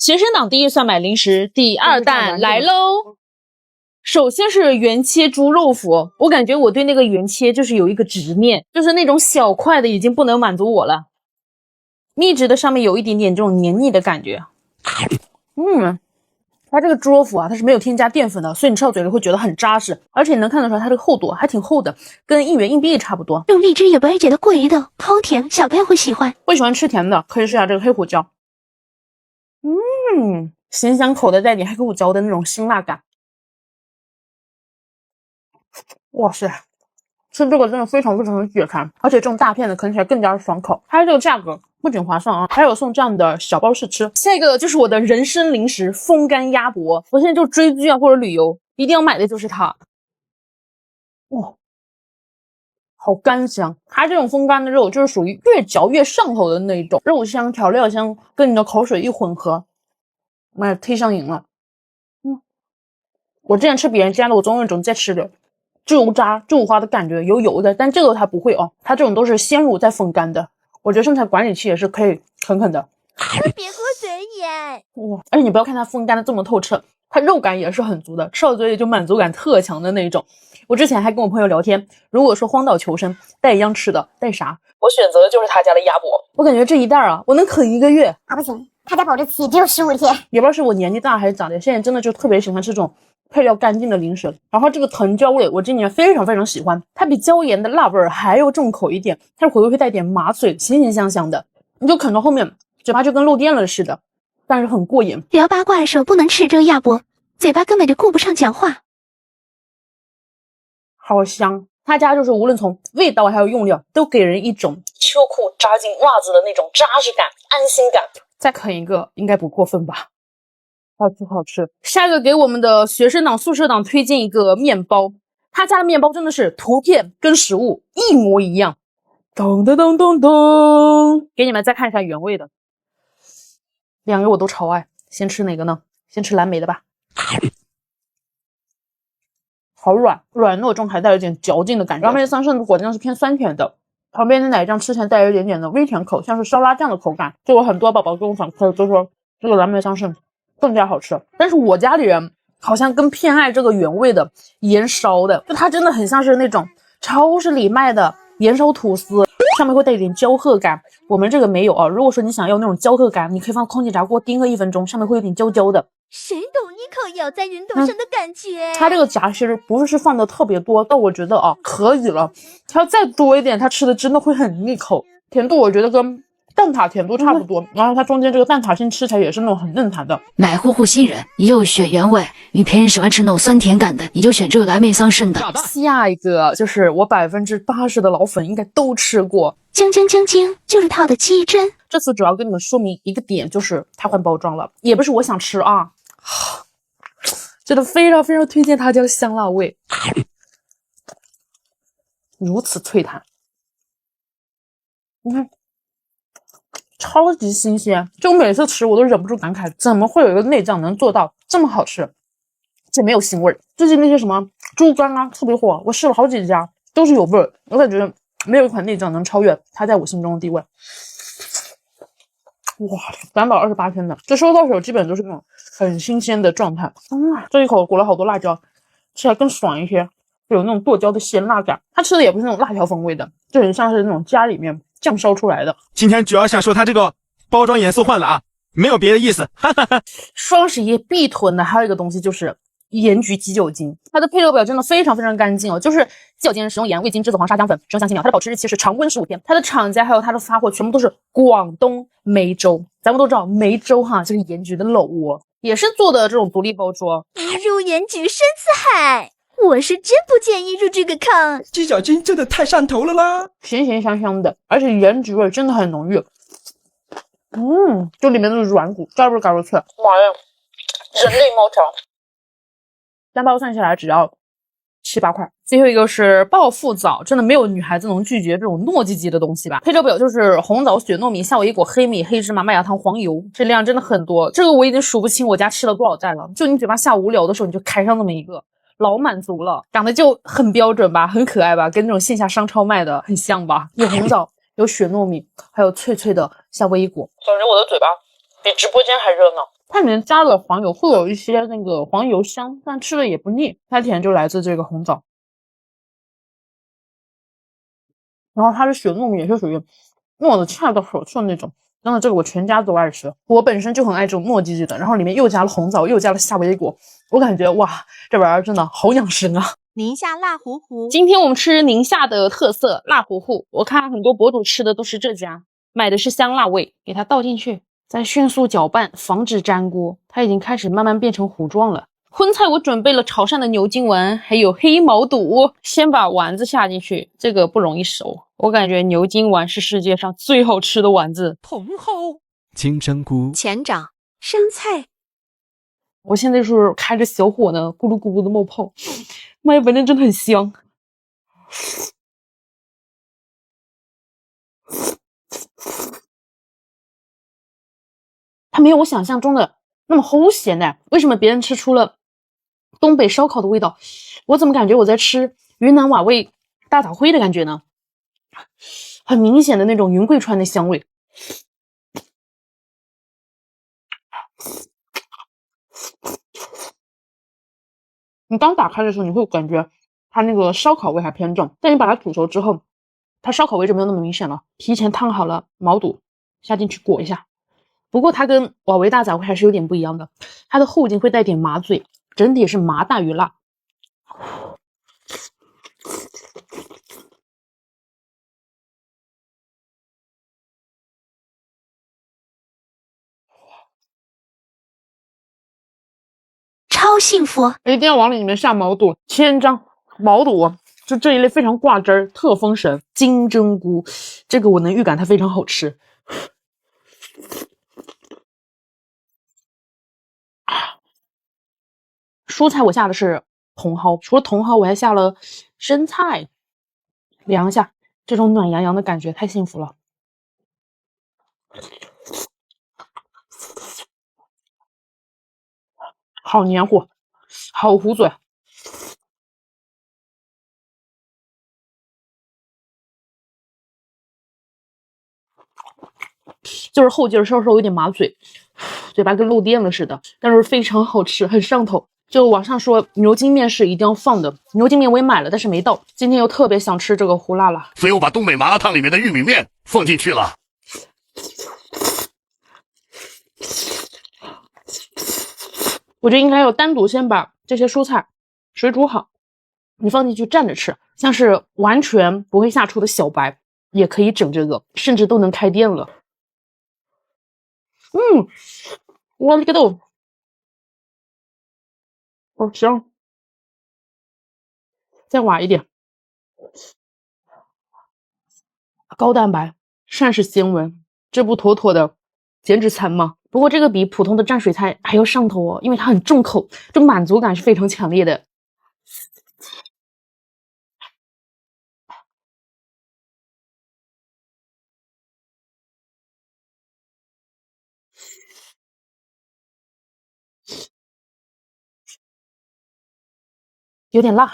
学生党第一算买零食，第二弹来喽！首先是原切猪肉脯，我感觉我对那个原切就是有一个执念，就是那种小块的已经不能满足我了。秘制的上面有一点点这种黏腻的感觉。它这个猪肉脯啊，它是没有添加淀粉的，所以你吃到嘴里会觉得很扎实，而且你能看得出来它这个厚度还挺厚的，跟1元硬币差不多。用荔枝也不会觉得过于的齁甜，小朋友会喜欢。会喜欢吃甜的，可以试下这个黑胡椒。咸香口的带点黑胡椒的那种辛辣感。哇塞，吃这个真的非常非常的解馋，而且这种大片的啃起来更加爽口。它这个价格不仅划算啊，还有送这样的小包试吃。下一个就是我的人生零食风干鸭脖，我现在就追剧啊或者旅游一定要买的就是它。哇，好干香！它这种风干的肉就是属于越嚼越上头的那一种，肉香调料香跟你的口水一混合，妈呀，忒上瘾了。我之前吃别人家的，我总有一种在吃的猪油渣、猪五花的感觉，有油的，但这个它不会哦，它这种都是鲜乳在风干的。我觉得生产管理器也是可以啃啃的。别喝嘴耶！哇！而且你不要看它风干的这么透彻，它肉感也是很足的，吃到嘴里就满足感特强的那一种。我之前还跟我朋友聊天，如果说荒岛求生带一样吃的，带啥？我选择的就是他家的鸭脖。我感觉这一袋啊，我能啃1个月。不行，他家保质期只有15天。也不知道是我年纪大还是咋的，现在真的就特别喜欢吃这种配料干净的零食。然后这个藤椒味我今年非常非常喜欢，它比椒盐的辣味还要重口一点，它的回味会带点麻脆，咸咸香香的，你就啃到后面嘴巴就跟漏电了似的，但是很过瘾。聊八卦的时候不能吃这个鸭脖，嘴巴根本就顾不上讲话。好香，他家就是无论从味道还有用料都给人一种秋裤扎进袜子的那种扎实感、安心感。再啃一个应该不过分吧？好吃好吃。下一个给我们的学生党、宿舍党推荐一个面包，他家的面包真的是图片跟实物一模一样。咚咚咚咚咚，给你们再看一下原味的，两个我都超爱。先吃哪个呢？先吃蓝莓的吧。好软糯中还带有点嚼劲的感觉。蓝莓桑葚的果酱是偏酸甜的，旁边的奶酱吃起来带有一点点的微甜口，像是烧腊酱的口感。就有很多宝宝跟我反馈都说这个蓝莓桑葚更加好吃，但是我家里人好像更偏爱这个原味的盐烧的，就它真的很像是那种超市里卖的盐烧吐司，上面会带一点焦褐感。我们这个没有啊，如果说你想要那种焦褐感，你可以放空气炸锅叮个1分钟，上面会有点焦焦的。谁懂一口咬在云朵上的感觉？它这个夹其实不是放的特别多，但我觉得啊可以了。它要再多一点，它吃的真的会很腻口。甜度我觉得跟蛋挞甜度差不多，然后它中间这个蛋挞心吃起来也是那种很嫩弹的。买户户新人，你就选原味；你平时喜欢吃那种酸甜感的，你就选这个蓝莓桑葚的。下一个就是我80%的老粉应该都吃过，晶就是它的鸡胗。这次主要跟你们说明一个点，就是它换包装了，也不是我想吃啊。真的非常非常推荐他家的香辣味，如此脆弹，你看超级新鲜，就每次吃我都忍不住感慨，怎么会有一个内脏能做到这么好吃，且没有腥味。最近那些什么猪肝啊特别火，我试了好几家都是有味儿，我感觉没有一款内脏能超越它在我心中的地位。哇，328天的，这收到手基本都是那种很新鲜的状态。这一口裹了好多辣椒，吃起来更爽一些，有那种剁椒的鲜辣感。它吃的也不是那种辣条风味的，就很像是那种家里面酱烧出来的。今天主要想说它这个包装颜色换了啊，没有别的意思。双十一必囤的还有一个东西就是盐焗鸡酒精，它的配料表真的非常非常干净哦，就是鸡酒精使用盐、味精、栀子黄、沙姜粉、生香辛料，它的保持日期是常温15天，它的厂家还有它的发货全部都是广东梅州。咱们都知道梅州哈，这个盐焗的老窝也是做的这种独立包装。一入盐焗深似海，我是真不建议入这个坑。鸡脚筋真的太上头了啦，咸咸香香的，而且盐焗味真的很浓郁。就里面的软骨嘎嘣嘎嘣脆，妈呀，人类猫条。单包算下来只要7、8块。最后一个是暴富枣，真的没有女孩子能拒绝这种糯叽叽的东西吧。配料表就是红枣、雪糯米、夏威夷果、黑米、黑芝麻、麦芽糖、黄油，这量真的很多，这个我已经数不清我家吃了多少袋了。就你嘴巴下无聊的时候，你就开上那么一个，老满足了。长得就很标准吧，很可爱吧，跟那种线下商超卖的很像吧。有红枣，有雪糯米，还有脆脆的夏威夷果。总之我的嘴巴比直播间还热闹。它里面加了黄油，会有一些那个黄油香，但吃了也不腻。它甜就来自这个红枣，然后它的雪糯米也是属于糯的恰到好处的那种。真的，这个我全家都爱吃。我本身就很爱这种糯叽叽的，然后里面又加了红枣，又加了夏威夷果，我感觉哇，这玩意儿真的好养生啊！宁夏辣糊糊。今天我们吃宁夏的特色辣糊糊，我看很多博主吃的都是这家，买的是香辣味，给它倒进去，再迅速搅拌，防止粘锅。它已经开始慢慢变成糊状了。荤菜我准备了潮汕的牛筋丸，还有黑毛肚。先把丸子下进去，这个不容易熟。我感觉牛筋丸是世界上最好吃的丸子。茼蒿、金针菇、前掌、生菜。我现在是开着小火呢，咕噜咕噜的冒泡，妈呀，闻着真的很香。它没有我想象中的那么齁咸呢。为什么别人吃出了东北烧烤的味道，我怎么感觉我在吃云南瓦味大杂烩的感觉呢？很明显的那种云贵川的香味。你刚打开的时候，你会感觉它那个烧烤味还偏重，但你把它煮熟之后，它烧烤味就没有那么明显了。提前烫好了毛肚，下进去裹一下。不过它跟瓦维大杂烩还是有点不一样的，它的后劲会带点麻嘴，整体是麻大于辣。超幸福！一定要往里面下毛肚，千张毛肚就这一类非常挂汁儿，特封神。金针菇，这个我能预感它非常好吃。蔬菜我下的是茼蒿，除了茼蒿，我还下了生菜，凉一下，这种暖洋洋的感觉太幸福了。好黏糊，好糊嘴。就是后劲稍稍有点麻嘴，嘴巴跟漏电了似的，但是非常好吃，很上头。就网上说牛筋面是一定要放的，牛筋面我也买了，但是没到。今天又特别想吃这个胡辣辣，所以我把东北麻辣烫里面的玉米面放进去了。我觉得应该要单独先把这些蔬菜水煮好，你放进去蘸着吃。像是完全不会下厨的小白也可以整这个，甚至都能开店了。我勒个豆，好香！再挖一点，高蛋白，膳食纤维，这不妥妥的减脂餐吗？不过这个比普通的蘸水菜还要上头哦，因为它很重口，这满足感是非常强烈的。有点辣。